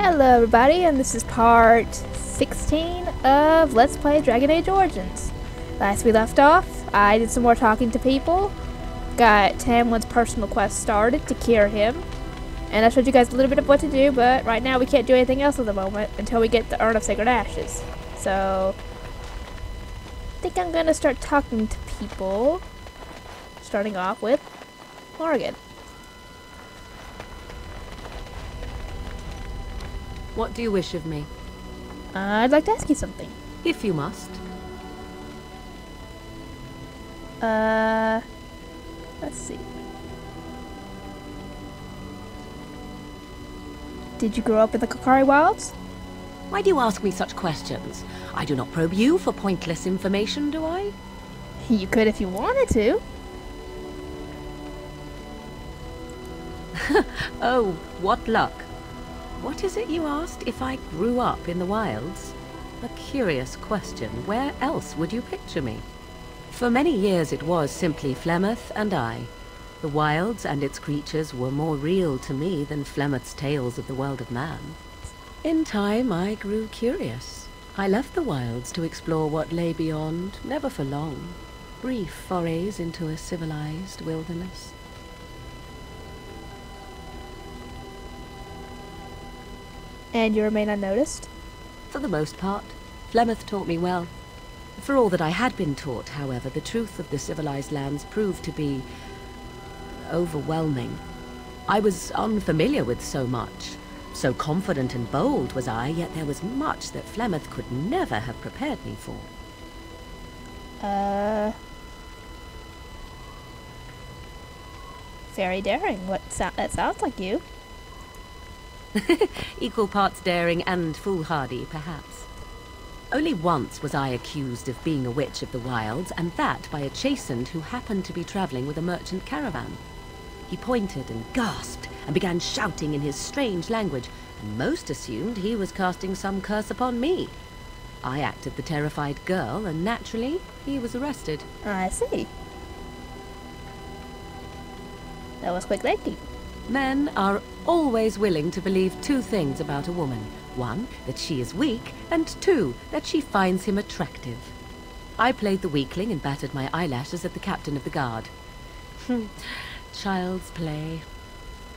Hello everybody, and this is part 16 of Let's Play Dragon Age Origins. Last we left off, I did some more talking to people, got Tamlin's personal quest started to cure him, and I showed you guys a little bit of what to do, but right now we can't do anything else at the moment until we get the Urn of Sacred Ashes. So, I think I'm gonna start talking to people, starting off with Morgan. What do you wish of me? I'd like to ask you something. If you must. Let's see. Did you grow up in the Kokari Wilds? Why do you ask me such questions? I do not probe you for pointless information, do I? You could if you wanted to. Oh, what luck. What is it you asked if I grew up in the wilds? A curious question. Where else would you picture me? For many years it was simply Flemeth and I. The wilds and its creatures were more real to me than Flemeth's tales of the world of man. In time I grew curious. I left the wilds to explore what lay beyond, never for long. Brief forays into a civilized wilderness. And you remain unnoticed? For the most part. Flemeth taught me well. For all that I had been taught, however, the truth of the civilized lands proved to be overwhelming. I was unfamiliar with so much. So confident and bold was I, yet there was much that Flemeth could never have prepared me for. Very daring. That sounds like you. Equal parts daring and foolhardy, perhaps. Only once was I accused of being a witch of the wilds, and that by a chastened who happened to be traveling with a merchant caravan. He pointed and gasped, and began shouting in his strange language, and most assumed he was casting some curse upon me. I acted the terrified girl, and naturally, he was arrested. I see. That was quick thinking. Men are always willing to believe two things about a woman. One, that she is weak, and two, that she finds him attractive. I played the weakling and battered my eyelashes at the captain of the guard. Child's play.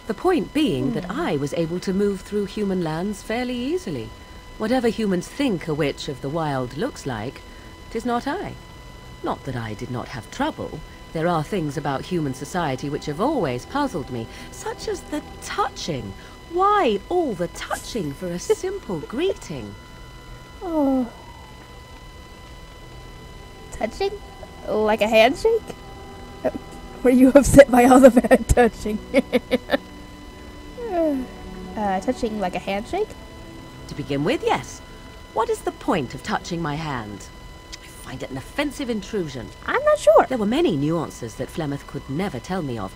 The point being that I was able to move through human lands fairly easily. Whatever humans think a witch of the wild looks like, 'tis not I. Not that I did not have trouble. There are things about human society which have always puzzled me, such as the touching. Why all the touching for a simple greeting? Oh. Touching? Like a handshake? Were you upset by all the bad touching? Touching like a handshake? To begin with, yes. What is the point of touching my hand? I find it an offensive intrusion. I'm not sure. There were many nuances that Flemeth could never tell me of.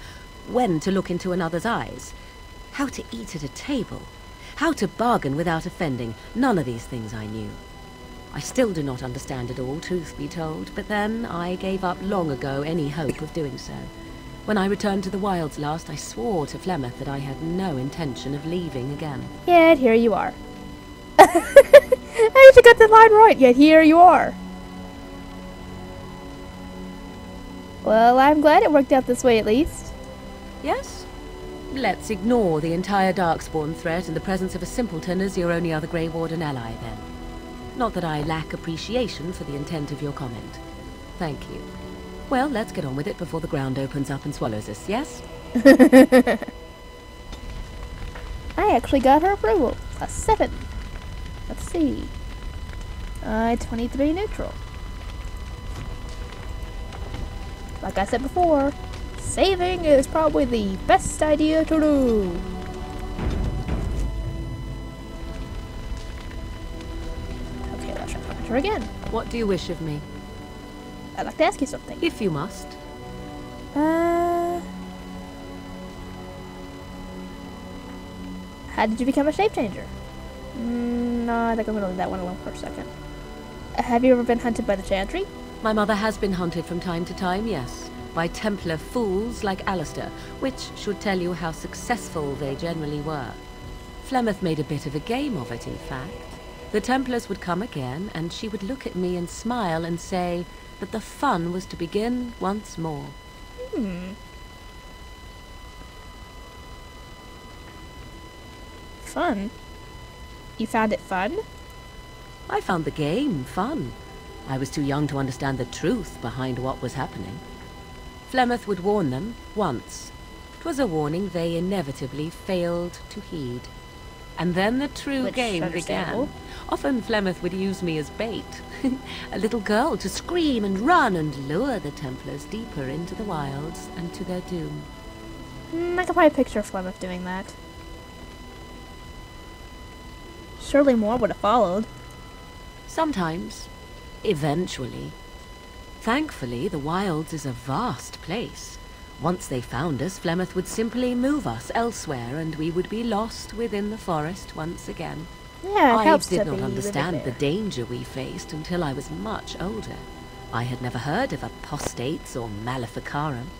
When to look into another's eyes. How to eat at a table. How to bargain without offending. None of these things I knew. I still do not understand it all, truth be told, but then I gave up long ago any hope of doing so. When I returned to the wilds last, I swore to Flemeth that I had no intention of leaving again. Yet here you are. I actually got the line right, yet here you are. Well, I'm glad it worked out this way at least. Yes? Let's ignore the entire Darkspawn threat in the presence of a simpleton as your only other Grey Warden ally, then. Not that I lack appreciation for the intent of your comment. Thank you. Well, let's get on with it before the ground opens up and swallows us, yes? I actually got her approval. A 7. Let's see. 23 neutral. Like I said before, saving is probably the best idea to do. Okay, let's try talking to her again. What do you wish of me? I'd like to ask you something. If you must. How did you become a shape changer? No, I think I'm gonna leave that one alone for a second. Have you ever been hunted by the Chantry? My mother has been hunted from time to time, yes. By Templar fools like Alistair, which should tell you how successful they generally were. Flemeth made a bit of a game of it, in fact. The Templars would come again, and she would look at me and smile and say that the fun was to begin once more. Fun? You found it fun? I found the game fun. I was too young to understand the truth behind what was happening. Flemeth would warn them once. 'Twas a warning they inevitably failed to heed. And then the true game began. Often Flemeth would use me as bait. A little girl to scream and run and lure the Templars deeper into the wilds and to their doom. I can probably picture Flemeth doing that. Surely more would have followed. Sometimes. Eventually. Thankfully, the wilds is a vast place. Once they found us, Flemeth would simply move us elsewhere, and we would be lost within the forest once again. Yeah, it helps to be I did not understand living the there. danger we faced until I was much older. I had never heard of apostates or maleficarum.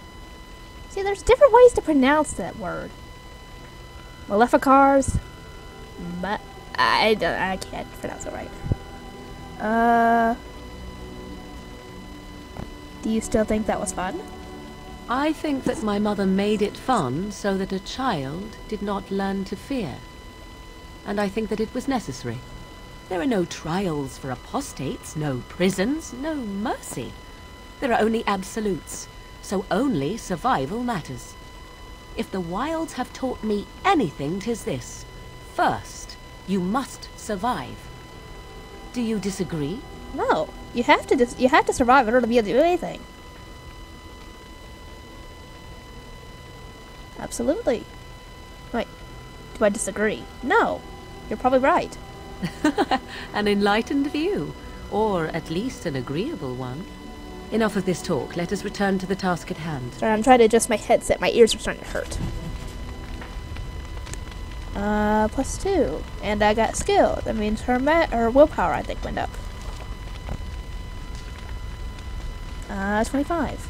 See, there's different ways to pronounce that word. Maleficars. But I can't pronounce it right. Do you still think that was fun? I think that my mother made it fun so that a child did not learn to fear. And I think that it was necessary. There are no trials for apostates, no prisons, no mercy. There are only absolutes, so only survival matters. If the wilds have taught me anything, 'tis this. First, you must survive. Do you disagree? No. You have to survive in order to be able to do anything. Absolutely. Wait, do I disagree? No. You're probably right. An enlightened view, or at least an agreeable one. Enough of this talk. Let us return to the task at hand. Sorry, I'm trying to adjust my headset. My ears are starting to hurt. +2. And I got skill. That means her willpower, I think, went up. 25.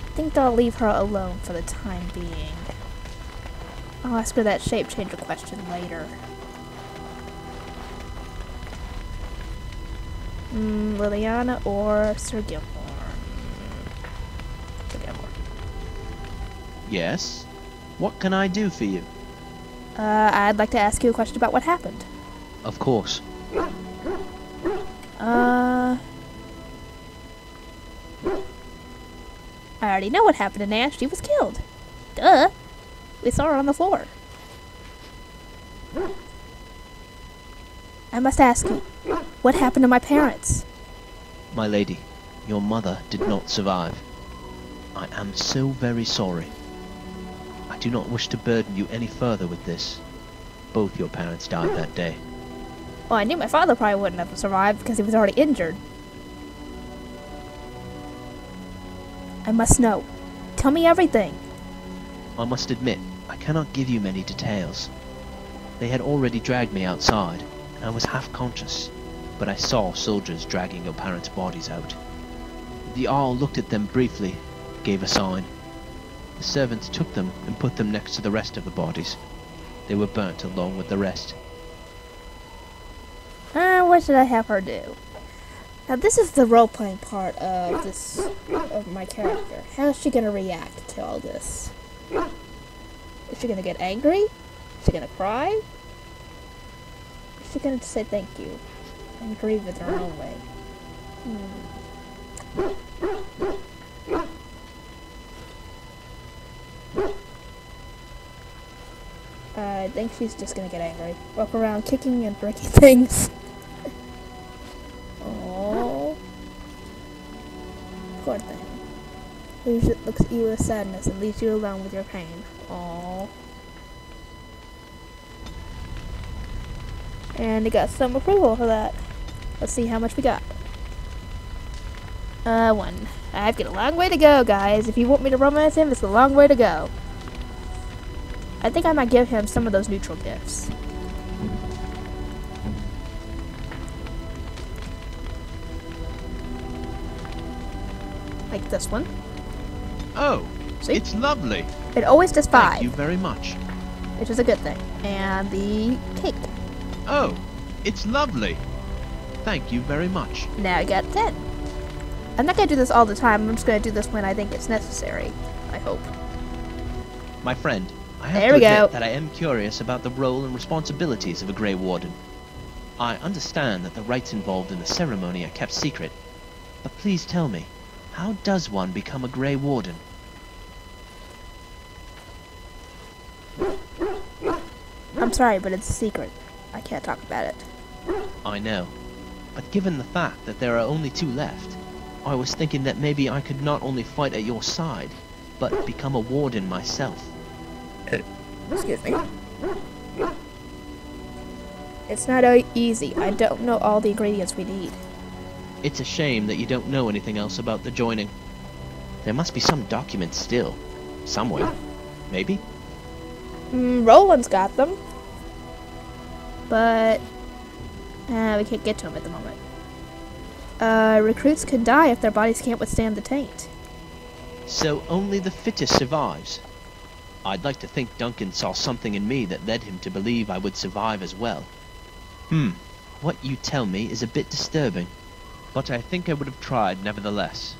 I think I'll leave her alone for the time being. I'll ask her that shape changer question later. Liliana or Sir Gilmore? Sir Gilmore. Yes? What can I do for you? I'd like to ask you a question about what happened. Of course. I already know what happened to Nash. She was killed. Duh. We saw her on the floor. I must ask you, what happened to my parents? My lady, your mother did not survive. I am so very sorry. I do not wish to burden you any further with this. Both your parents died that day. Well, I knew my father probably wouldn't have survived because he was already injured. I must know. Tell me everything. I must admit, I cannot give you many details. They had already dragged me outside, and I was half conscious, but I saw soldiers dragging your parents' bodies out. The Jarl looked at them briefly, gave a sign. The servants took them and put them next to the rest of the bodies. They were burnt along with the rest. What should I have her do? Now this is the role-playing part of my character. How is she gonna react to all this? Is she gonna get angry? Is she gonna cry? Is she gonna say thank you and grieve in her own way? I think she's just gonna get angry. Walk around kicking and breaking things. Oh, poor thing. Who looks at you with sadness and leaves you alone with your pain. Oh. And it got some approval for that. Let's see how much we got. 1. I've got a long way to go, guys. If you want me to romance him, it's a long way to go. I think I might give him some of those neutral gifts. Like this one. Oh, See? It's lovely. It always does 5. Thank you very much. Which is a good thing. And the cake. Oh, it's lovely. Thank you very much. Now I got 10. I'm not going to do this all the time. I'm just going to do this when I think it's necessary. I hope. My friend, I have There to we admit go. that I am curious about the role and responsibilities of a Grey Warden. I understand that the rites involved in the ceremony are kept secret, but please tell me, how does one become a Grey Warden? I'm sorry, but it's a secret. I can't talk about it. I know, but given the fact that there are only 2 left, I was thinking that maybe I could not only fight at your side, but become a warden myself. Excuse me. It's not easy. I don't know all the ingredients we need. It's a shame that you don't know anything else about the joining. There must be some documents still. Somewhere. Maybe? Roland's got them. But we can't get to them at the moment. Recruits could die if their bodies can't withstand the taint. So only the fittest survives. I'd like to think Duncan saw something in me that led him to believe I would survive as well. What you tell me is a bit disturbing, but I think I would have tried nevertheless.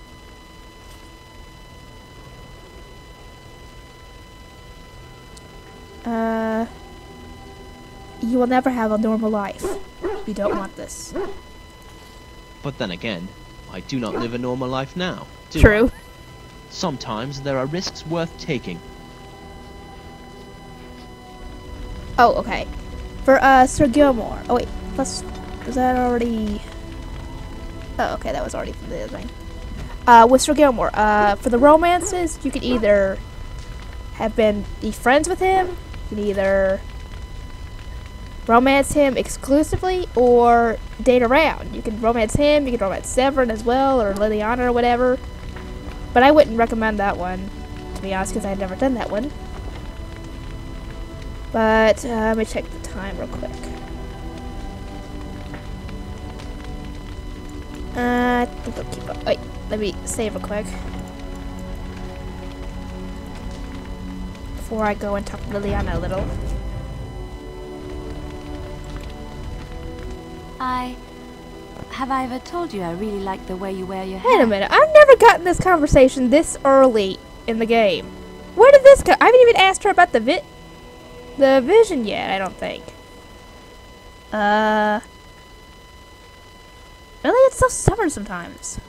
You will never have a normal life. You don't want this. But then again, I do not live a normal life now, do I? True. Sometimes there are risks worth taking. Oh, okay. For Sir Gilmore. Oh wait, was that already? Oh, okay, that was already from the other thing. With Sir Gilmore, for the romances, you could either be friends with him, you can either romance him exclusively or date around. You can romance him, you can romance Severin as well, or Liliana or whatever. But I wouldn't recommend that one, to be honest, because I've never done that one. But let me check the time real quick. I think I'll keep up. Wait, let me save real quick before I go and talk to Liliana a little. Have I ever told you I really like the way you wear your hair? Wait a minute, I've never gotten this conversation this early in the game. Where did this go? I haven't even asked her about the vision yet, I don't think. Really? It's so stubborn sometimes.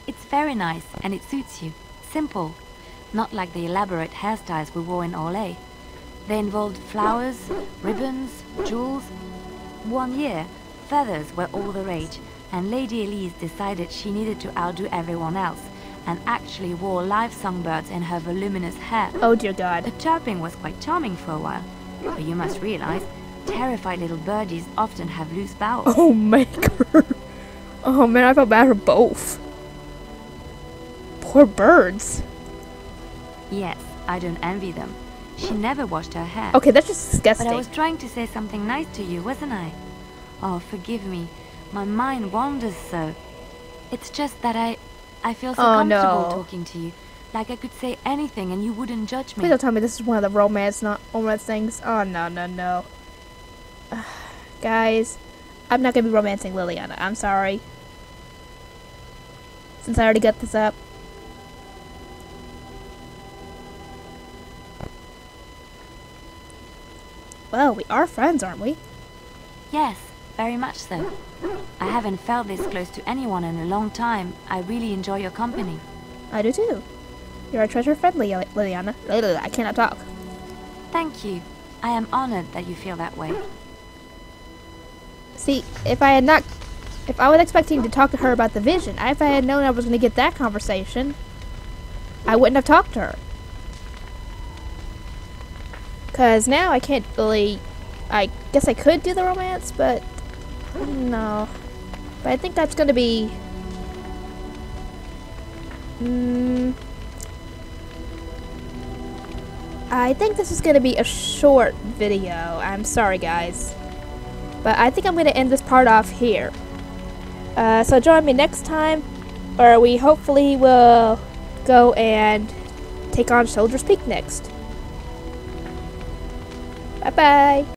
It's very nice and it suits you. Simple. Not like the elaborate hairstyles we wore in Orlais. They involved flowers, ribbons, jewels. One year, feathers were all the rage, and Lady Elise decided she needed to outdo everyone else, and actually wore live songbirds in her voluminous hair. Oh dear God. The chirping was quite charming for a while, but you must realize, terrified little birdies often have loose bowels. Oh my God. Oh man, I felt bad for both. Poor birds. Yes, I don't envy them. She never washed her hair. Okay, that's just disgusting. But I was trying to say something nice to you, wasn't I? Oh, forgive me. My mind wanders so. It's just that I feel so comfortable talking to you. Like I could say anything and you wouldn't judge me. Please don't tell me this is one of the romance things. Oh, no. Guys, I'm not going to be romancing Liliana. I'm sorry. Since I already got this up. Well, we are friends, aren't we? Yes, very much so. I haven't felt this close to anyone in a long time. I really enjoy your company. I do too. You're a treasure friend, Liliana. I cannot talk. Thank you. I am honored that you feel that way. See, if I was expecting to talk to her about the vision, if I had known I was going to get that conversation, I wouldn't have talked to her. Because now I can't really, I guess I could do the romance, but no. But I think that's going to be, I think this is going to be a short video. I'm sorry, guys. But I think I'm going to end this part off here. So join me next time, or we hopefully will go and take on Soldier's Peak next. Bye bye.